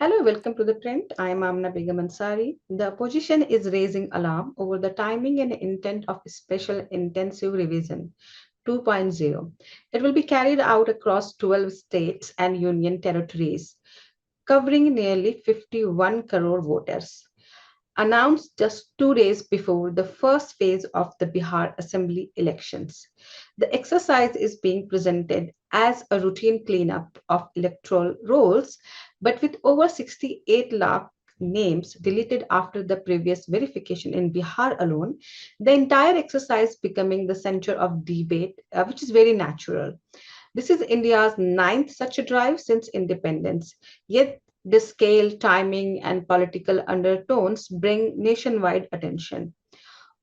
Hello, welcome to the print. I am Amna Begam Ansari. The opposition is raising alarm over the timing and intent of Special Intensive Revision 2.0. It will be carried out across 12 states and union territories, covering nearly 51 crore voters. Announced just 2 days before the first phase of the Bihar Assembly elections. The exercise is being presented as a routine cleanup of electoral rolls, but with over 68 lakh names deleted after the previous verification in Bihar alone, the entire exercise becoming the center of debate, which is very natural. This is India's ninth such a drive since independence. Yet the scale, timing, and political undertones bring nationwide attention.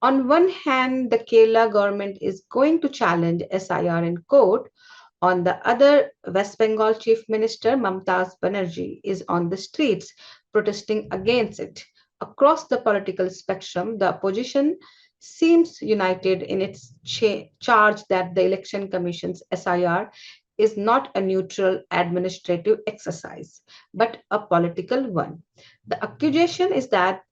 On one hand, the Kerala government is going to challenge SIR in court. On the other, West Bengal Chief Minister Mamta Banerjee is on the streets protesting against it. Across the political spectrum, the opposition seems united in its charge that the Election Commission's SIR is not a neutral administrative exercise, but a political one. The accusation is that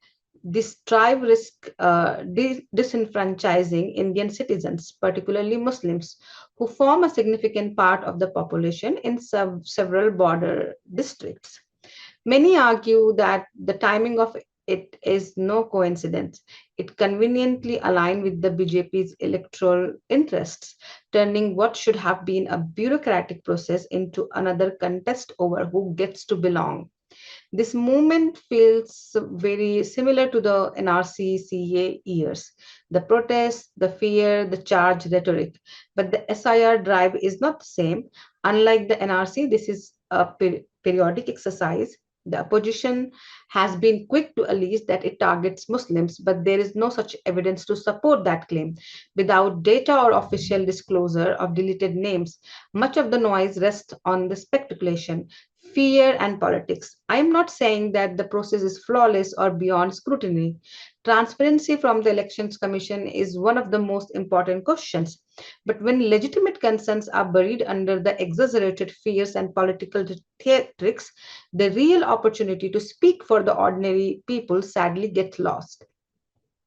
this drive risk disenfranchising Indian citizens, particularly Muslims, who form a significant part of the population in several border districts. Many argue that the timing of it is no coincidence. It conveniently aligned with the BJP's electoral interests, turning what should have been a bureaucratic process into another contest over who gets to belong. This movement feels very similar to the NRC-CAA years. The protest, the fear, the charge rhetoric. But the SIR drive is not the same. Unlike the NRC, this is a periodic exercise. The opposition has been quick to allege that it targets Muslims, but there is no such evidence to support that claim. Without data or official disclosure of deleted names, much of the noise rests on the speculation, fear, and politics. I am not saying that the process is flawless or beyond scrutiny. Transparency from the Elections Commission is one of the most important questions. But when legitimate concerns are buried under the exaggerated fears and political theatrics, the real opportunity to speak for the ordinary people sadly gets lost.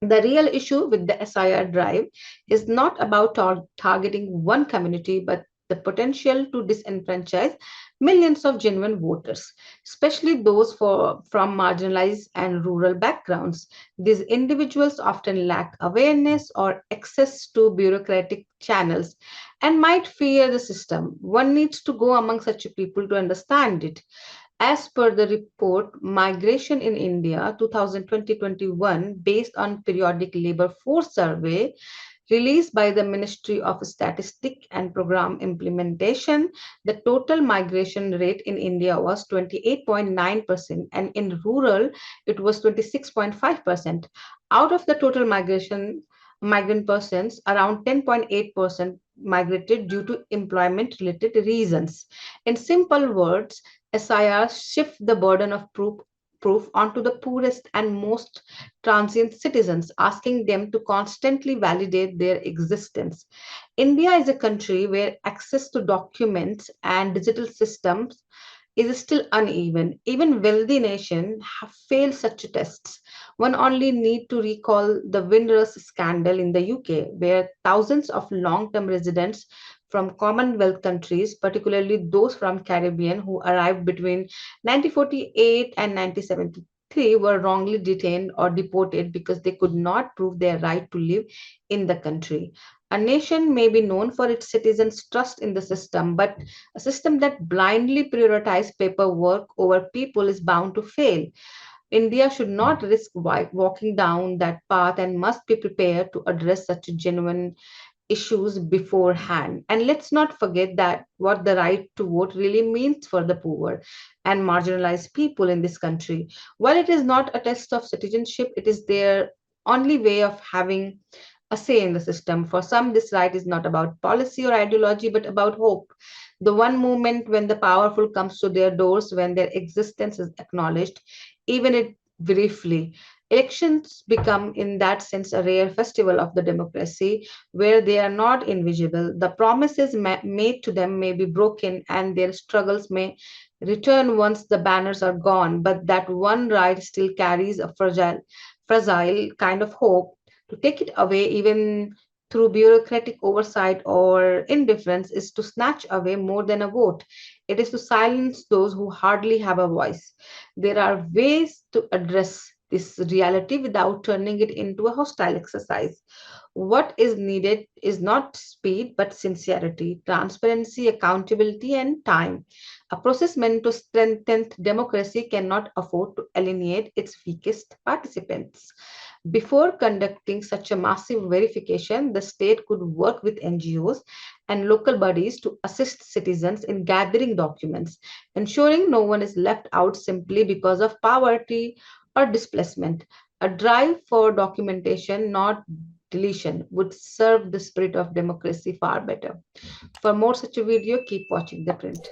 The real issue with the SIR drive is not about targeting one community, but the potential to disenfranchise millions of genuine voters, especially those from marginalized and rural backgrounds. These individuals often lack awareness or access to bureaucratic channels and might fear the system. One needs to go among such people to understand it. As per the report Migration in India 2020-21 based on periodic labor force survey released by the Ministry of Statistics and Program Implementation, the total migration rate in India was 28.9% and in rural it was 26.5%. Out of the total migrant persons, around 10.8% migrated due to employment related reasons. In simple words, SIRs shift the burden of proof onto the poorest and most transient citizens, asking them to constantly validate their existence. India is a country where access to documents and digital systems is still uneven. Even wealthy nations have failed such tests. One only need to recall the Windrush scandal in the UK, where thousands of long-term residents from Commonwealth countries, particularly those from Caribbean who arrived between 1948 and 1973, were wrongly detained or deported because they could not prove their right to live in the country. A nation may be known for its citizens' trust in the system, but a system that blindly prioritizes paperwork over people is bound to fail. India should not risk walking down that path and must be prepared to address such genuine issues beforehand. And let's not forget that what the right to vote really means for the poor and marginalized people in this country. While it is not a test of citizenship, it is their only way of having a say in the system. For some, this right is not about policy or ideology, but about hope. The one moment when the powerful comes to their doors, when their existence is acknowledged, even it briefly. Elections become, in that sense, a rare festival of the democracy where they are not invisible. The promises made to them may be broken and their struggles may return once the banners are gone, but that one right still carries a fragile kind of hope. To take it away, even through bureaucratic oversight or indifference, is to snatch away more than a vote. It is to silence those who hardly have a voice. There are ways to address this reality without turning it into a hostile exercise. What is needed is not speed, but sincerity, transparency, accountability, and time. A process meant to strengthen democracy cannot afford to alienate its weakest participants. Before conducting such a massive verification, the state could work with NGOs and local bodies to assist citizens in gathering documents, ensuring no one is left out simply because of poverty or displacement. A drive for documentation, not deletion, would serve the spirit of democracy far better. For more such a video, keep watching The Print.